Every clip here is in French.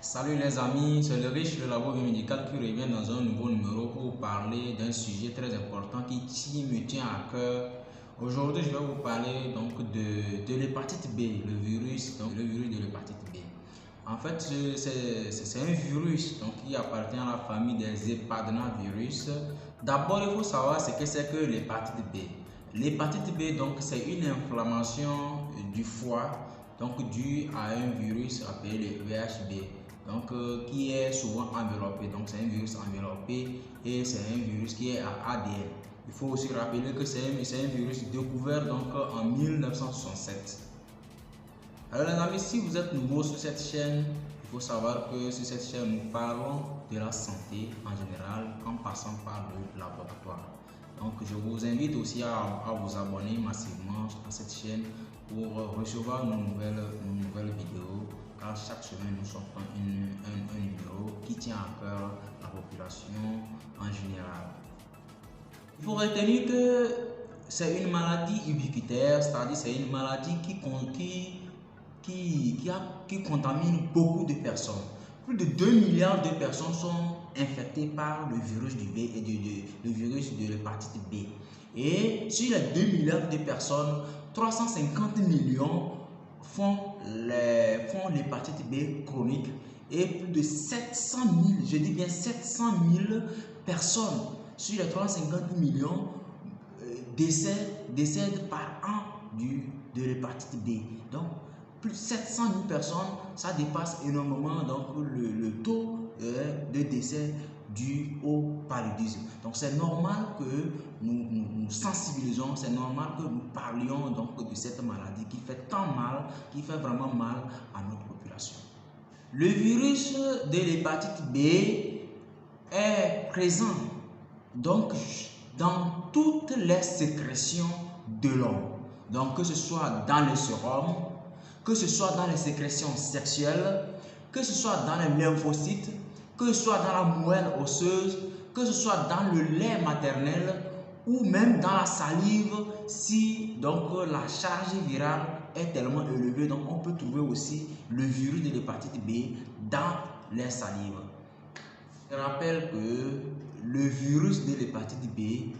Salut les amis, c'est le riche de la biomédicale qui revient dans un nouveau numéro pour vous parler d'un sujet très important qui me tient à cœur. Aujourd'hui, je vais vous parler donc de l'hépatite B, le virus de l'hépatite B. En fait, c'est un virus donc, qui appartient à la famille des hepatinavirus. D'abord, il faut savoir ce que c'est que l'hépatite B. L'hépatite B, donc, c'est une inflammation du foie donc due à un virus appelé le VHB. Donc, qui est souvent enveloppé. Donc, c'est un virus enveloppé et c'est un virus qui est à ADN. Il faut aussi rappeler que c'est un virus découvert donc, en 1967. Alors les amis, si vous êtes nouveau sur cette chaîne, il faut savoir que sur cette chaîne, nous parlons de la santé en général en passant par le laboratoire. Donc, je vous invite aussi à vous abonner massivement à cette chaîne pour recevoir nos nouvelles vidéos. Car chaque semaine, nous sortons un numéro qui tient à cœur la population en général. Il faut retenir que c'est une maladie ubiquitaire, c'est-à-dire c'est une maladie qui contamine beaucoup de personnes. Plus de 2 milliards de personnes sont infectées par le virus du B et le virus de l'hépatite B. Et sur les 2 milliards de personnes, 350 millions font l'hépatite B chronique et plus de 700 000, je dis bien 700 000 personnes sur les 350 millions décèdent par an de l'hépatite B. Donc, plus de 700 000 personnes, ça dépasse énormément donc, le taux de décès dû au paludisme. Donc, c'est normal que nous sensibilisons, c'est normal que nous parlions donc, de cette maladie qui fait tant mal, qui fait vraiment mal à notre population. Le virus de l'hépatite B est présent donc, dans toutes les sécrétions de l'homme. Donc, que ce soit dans le sérum, que ce soit dans les sécrétions sexuelles, que ce soit dans les lymphocytes, que ce soit dans la moelle osseuse, que ce soit dans le lait maternel ou même dans la salive si donc la charge virale est tellement élevée. Donc on peut trouver aussi le virus de l'hépatite B dans les salives. Je rappelle que le virus de l'hépatite B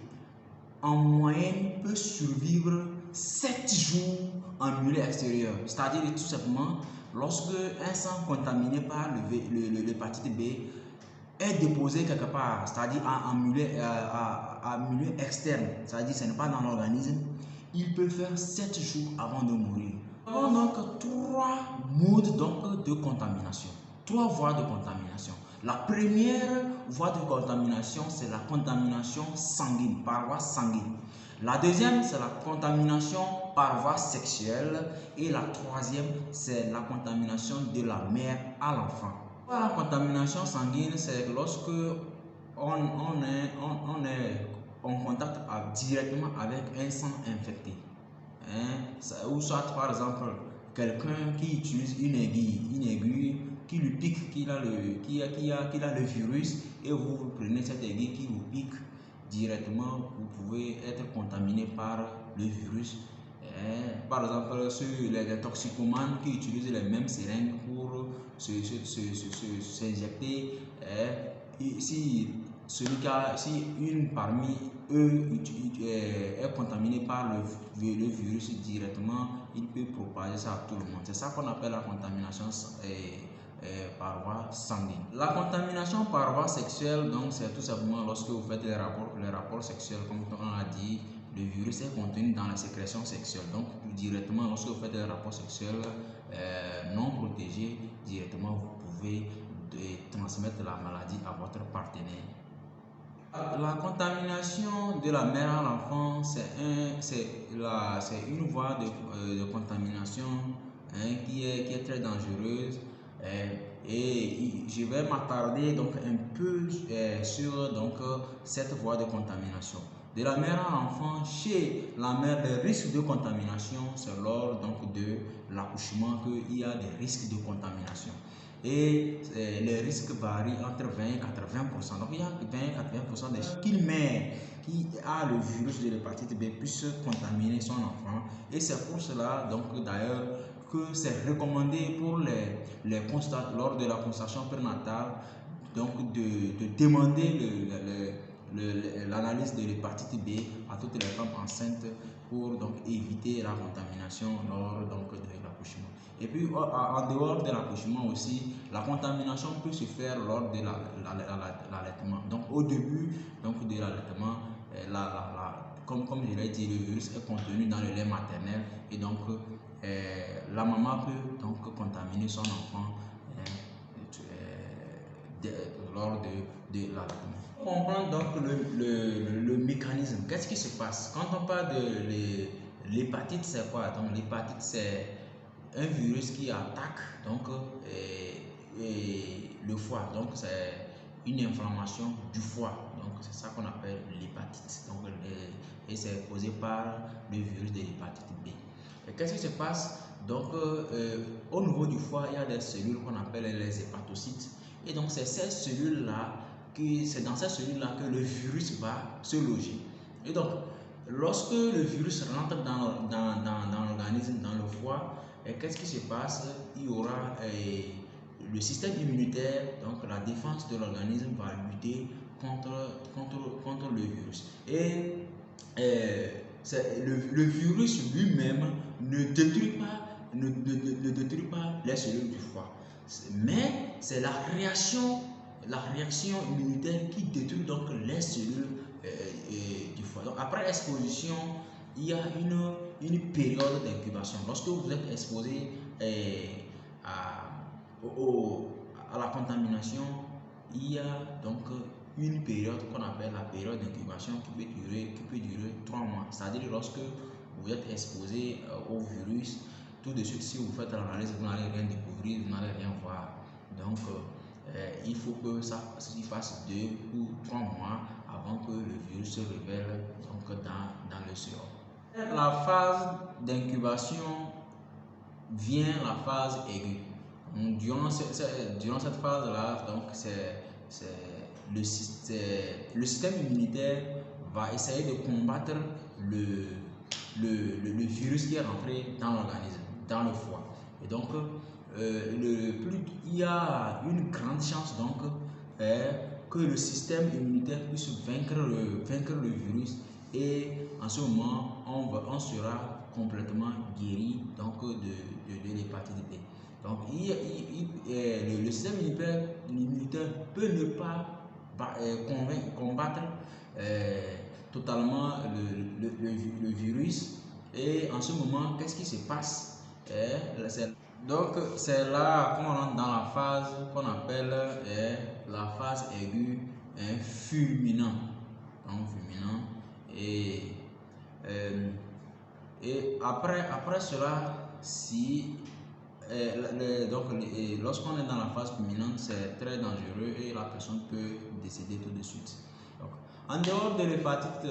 en moyenne peut survivre 7 jours en milieu extérieur. C'est-à-dire tout simplement, lorsque un sang contaminé par l'hépatite B est déposé quelque part, c'est-à-dire en milieu externe, c'est-à-dire ce n'est pas dans l'organisme, il peut faire 7 jours avant de mourir. Nous avons donc 3 modes donc, de contamination, 3 voies de contamination. La première voie de contamination, c'est la contamination sanguine, par voie sanguine. La deuxième, c'est la contamination par voie sexuelle. Et la troisième, c'est la contamination de la mère à l'enfant. La contamination sanguine, c'est lorsque on est en contact directement avec un sang infecté. Ou soit par exemple, quelqu'un qui utilise une aiguille qui lui pique, qui a le virus, et vous prenez cette aiguille qui vous pique directement, vous pouvez être contaminé par le virus. Par exemple, sur les toxicomanes qui utilisent les mêmes seringues pour s'injecter, si une parmi eux est contaminée par le virus directement, il peut propager ça à tout le monde. C'est ça qu'on appelle la contamination par voie sanguine. La contamination par voie sexuelle, donc c'est tout simplement lorsque vous faites les rapports sexuels, comme on a dit, le virus est contenu dans la sécrétion sexuelle. Donc directement, lorsque vous faites des rapports sexuels non protégés, directement vous pouvez transmettre la maladie à votre partenaire. La contamination de la mère à l'enfant, c'est une voie de contamination qui est très dangereuse. Et je vais m'attarder donc un peu sur donc, cette voie de contamination. De la mère à l'enfant, chez la mère, les risques de contamination, c'est lors donc, de l'accouchement qu'il y a des risques de contamination. Et les risques varient entre 20 et 80%. Donc il y a 20 à 80% des chances qu'une mère qui a le virus de l'hépatite B puisse contaminer son enfant. Et c'est pour cela, donc d'ailleurs, que c'est recommandé pour lors de la consultation prénatale donc de demander l'analyse de l'hépatite B à toutes les femmes enceintes pour donc éviter la contamination lors donc de l'accouchement. Et puis en dehors de l'accouchement aussi, la contamination peut se faire lors de l'allaitement. Donc au début donc de l'allaitement, comme je l'ai dit, le virus est contenu dans le lait maternel et donc la maman peut donc contaminer son enfant lors de l'allaitement. On comprend donc le mécanisme. Qu'est-ce qui se passe? Quand on parle de l'hépatite, c'est quoi? Donc l'hépatite, c'est un virus qui attaque donc, le foie. Donc c'est une inflammation du foie. Donc c'est ça qu'on appelle l'hépatite. Donc, et c'est causé par le virus de l'hépatite B. Et qu'est-ce qui se passe? Donc au niveau du foie, il y a des cellules qu'on appelle les hépatocytes. Et donc c'est ces cellules-là, c'est dans ces cellules-là que le virus va se loger. Et donc lorsque le virus rentre dans l'organisme, dans le foie, qu'est-ce qui se passe? Il y aura le système immunitaire, donc la défense de l'organisme va lutter contre le virus. Et le virus lui-même ne détruit pas les cellules du foie. Mais c'est la réaction immunitaire qui détruit donc les cellules du foie. Donc après exposition, il y a une période d'incubation. Lorsque vous êtes exposé à la contamination, il y a donc une période qu'on appelle la période d'incubation qui peut durer 3 mois. C'est-à-dire lorsque vous êtes exposé au virus, tout de suite, si vous faites l'analyse, vous n'allez rien découvrir, vous n'allez rien voir. Donc, il faut que ça se fasse 2 ou 3 mois avant que le virus se révèle donc, dans le sérum. La phase d'incubation vient la phase aiguë. Durant cette phase-là, donc le système immunitaire va essayer de combattre le virus qui est rentré dans l'organisme, dans le foie. Et donc, il y a une grande chance donc que le système immunitaire puisse vaincre le virus et en ce moment, on sera complètement guéri donc, de l'hépatite B. Donc, le système immunitaire peut ne pas combattre totalement le virus. Et en ce moment, qu'est-ce qui se passe? Donc, c'est là qu'on rentre dans la phase qu'on appelle la phase aiguë fulminant. Donc, fulminant. Et après cela, si lorsqu'on est dans la phase fulminante, c'est très dangereux et la personne peut décéder tout de suite. Donc, en dehors de l'hépatite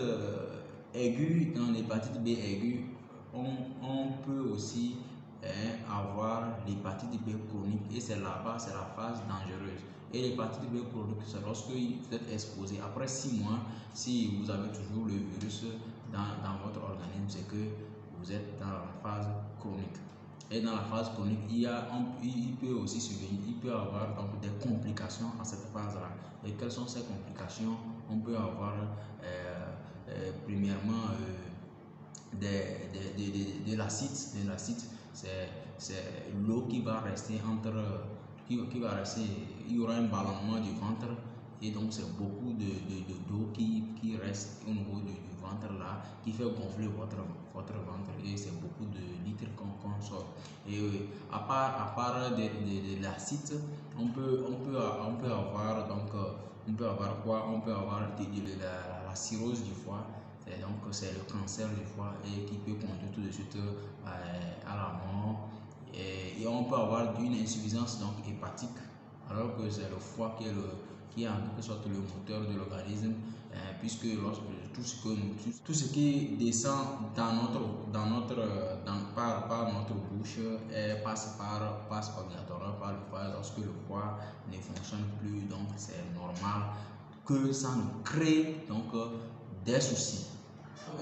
aiguë, dans l'hépatite B aiguë, on peut aussi avoir l'hépatite B chronique et c'est là-bas, c'est la phase dangereuse. Et l'hépatite B chronique, c'est lorsque vous êtes exposé. Après 6 mois, si vous avez toujours le virus dans votre organisme, c'est que vous êtes dans la phase chronique. Et dans la phase chronique, il peut aussi survenir, il peut avoir donc des complications à cette phase-là. Et quelles sont ces complications? On peut avoir premièrement de l'acide. C'est l'eau qui va rester il y aura un ballonnement du ventre et donc c'est beaucoup d'eau qui reste au niveau du ventre là, qui fait gonfler votre ventre et c'est beaucoup de litres qu'on sort. Et à part de l'acide, on peut avoir donc quoi? On peut avoir la cirrhose du foie. Et donc c'est le cancer du foie et qui peut conduire tout de suite à la mort. Et on peut avoir une insuffisance donc hépatique alors que c'est le foie qui est en quelque sorte le moteur de l'organisme, puisque tout ce qui descend par notre bouche passe obligatoirement par le foie. Lorsque le foie ne fonctionne plus, donc c'est normal que ça nous crée donc des soucis.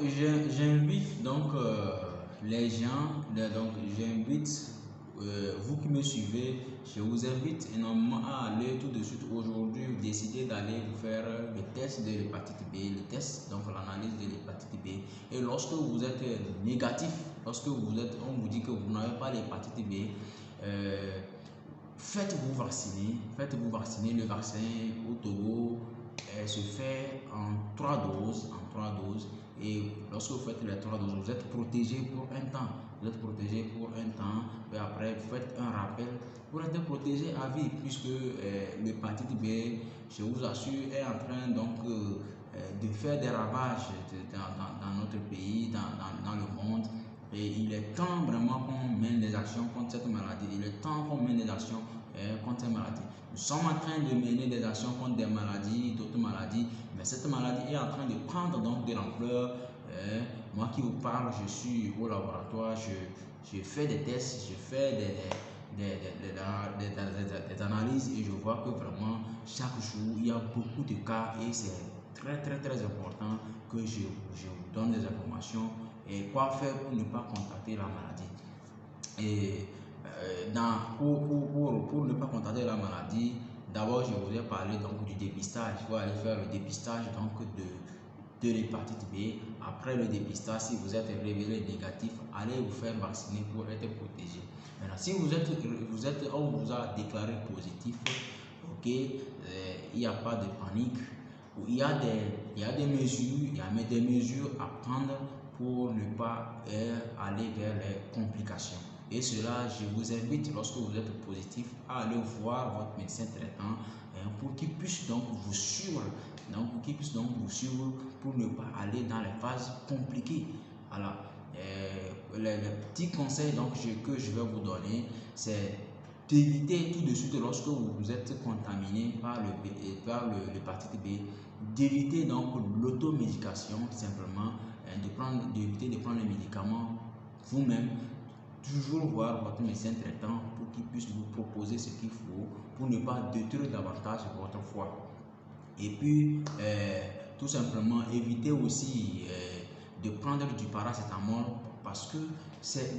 J'invite donc les gens, j'invite vous qui me suivez, je vous invite énormément à aller tout de suite aujourd'hui, décider d'aller vous faire le test de l'hépatite B, le test, donc l'analyse de l'hépatite B. Et lorsque vous êtes négatif, lorsque on vous dit que vous n'avez pas l'hépatite B, faites-vous vacciner. Faites-vous vacciner. Le vaccin au Togo se fait en 3 doses. Et lorsque vous faites les 3 doses, vous êtes protégé pour un temps. Et après, vous faites un rappel pour être protégé à vie, puisque l'hépatite B, je vous assure, est en train donc de faire des ravages dans notre pays, dans le monde. Et il est temps vraiment qu'on mène des actions contre cette maladie. Il est temps qu'on mène des actions contre cette maladie. Nous sommes en train de mener des actions contre des maladies, d'autres maladies, mais cette maladie est en train de prendre donc de l'ampleur. Moi qui vous parle, je suis au laboratoire, je fais des tests, je fais des analyses et je vois que vraiment chaque jour il y a beaucoup de cas et c'est très important que je vous donne des informations et quoi faire pour ne pas contracter la maladie. Et pour ne pas contracter la maladie, d'abord je vous ai parlé donc du dépistage. Il faut aller faire le dépistage donc de l'hépatite B. Après le dépistage, si vous êtes révélé négatif, allez vous faire vacciner pour être protégé. Maintenant, si on vous a déclaré positif, ok, il n'y a pas de panique. Il y a des mesures à prendre pour ne pas aller vers les complications. Et cela, je vous invite, lorsque vous êtes positif, à aller voir votre médecin traitant pour qu'il puisse donc vous suivre, pour ne pas aller dans les phases compliquées. Alors, les petits conseils donc, que je vais vous donner, c'est d'éviter tout de suite, lorsque vous êtes contaminé par l'hépatite B, d'éviter donc l'automédication, simplement, d'éviter de prendre les médicaments vous-même. Toujours voir votre médecin traitant pour qu'il puisse vous proposer ce qu'il faut pour ne pas détruire davantage votre foie. Et puis, tout simplement, éviter aussi de prendre du paracétamol parce que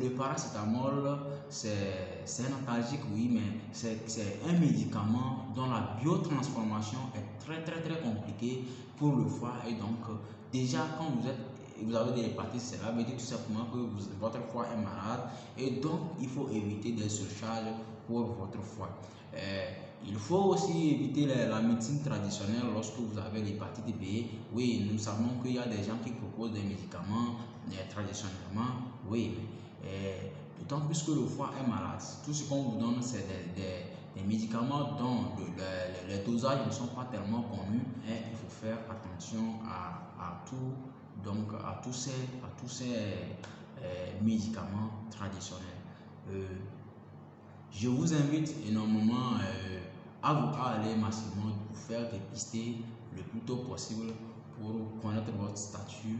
le paracétamol, c'est un analgésique, oui, mais c'est un médicament dont la biotransformation est très compliquée pour le foie. Et donc, déjà, quand vous avez des hépatites, cela veut dire tout simplement que votre foie est malade et donc il faut éviter des surcharges pour votre foie. Il faut aussi éviter la médecine traditionnelle lorsque vous avez l'hépatite B. Oui, nous savons qu'il y a des gens qui proposent des médicaments traditionnellement, oui, d'autant plus que le foie est malade. Tout ce qu'on vous donne, c'est des médicaments dont les dosages ne sont pas tellement connus et il faut faire attention à tous ces médicaments traditionnels. Je vous invite énormément à aller massivement vous faire dépister le plus tôt possible pour connaître votre statut.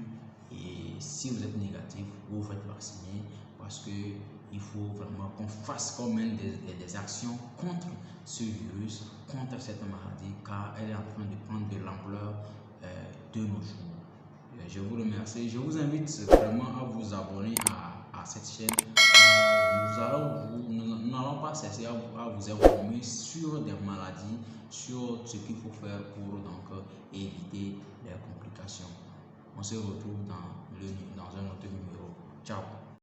Et si vous êtes négatif, vous faites vacciner parce qu'il faut vraiment qu'on mène des actions contre ce virus, contre cette maladie, car elle est en train de prendre de l'ampleur de nos jours. Je vous remercie. Je vous invite vraiment à vous abonner à cette chaîne. Nous n'allons pas cesser à vous informer sur des maladies, sur ce qu'il faut faire pour donc éviter les complications. On se retrouve dans un autre numéro. Ciao.